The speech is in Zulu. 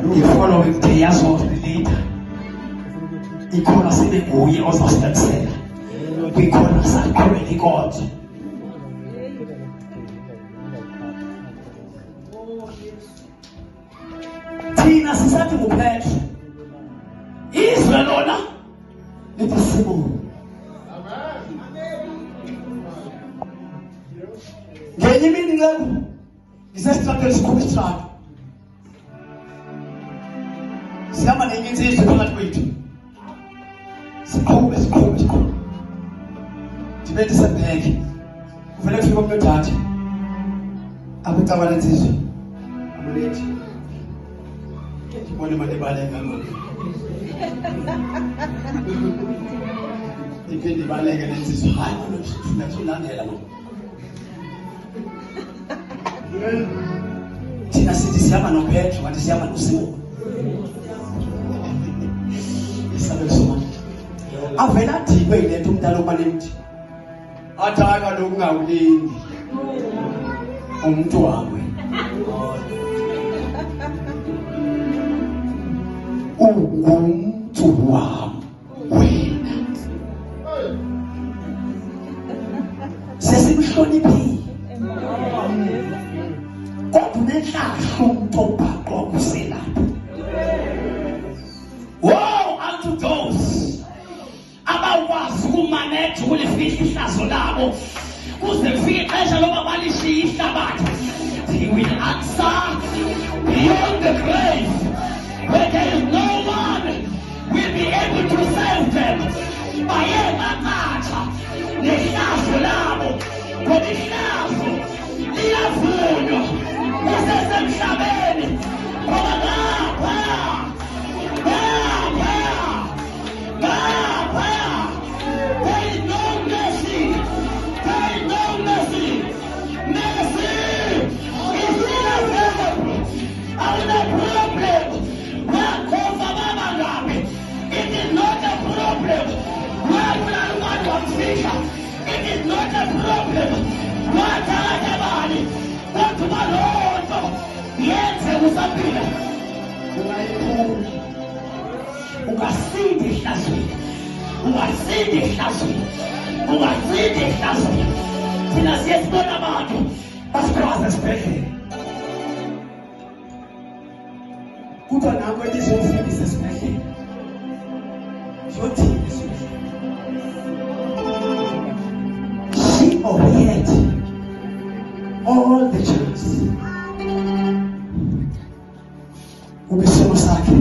The following day yazolida ikhona sebekuye ozasiqalisela kwikhona saqhubeka inkonzo. Thina sisathi nguPetro izwe lona lithi Simoni. Ngenye imini leyo ngisesitratweni sikhupha isitrato sihamba nenye insizwe phakathi kwethu siqhube ndibethe sembheke kuvele kufika umuntu odade akucabana insizwe amulethi ndibone imali ebaleka ngalo iphinde ibaleke lensizwe hayi funa kulandela lo thina sithi sihamba noPetro kanti sihamba noSimoni. Isabelo soma avela thikwe ilento umntana obanemthi athaka lokungawulingi umuntu wami ungumuntu wami wena sesimhloniphile kodwa unenhlahla umuntu obhaqwa kuselapha. Woe unto those abakwazi ukumanage ukulifihla ihlazo labo kuze kufike ixesha loba balishiye ihlabathi. He will answer beyond the grave where there is no one will be able to save them. Bayebaqatha nehlazo labo ngoba ihlazo liyavunywa kusesemhlabeni ngoba ngaphaya there is no mercy. There is no mercy. Mercy is inavailable. And the problem it is not a problem where I want to fish. It is not a problem what I but my Lord yes usapila ungasindi hlazo thina siyesibona abantu basikhwaza esibhedlela kuthiwa nango elizofundisa esibhedlela yothini esibhedlela she overheard all the churches ubisono sakhe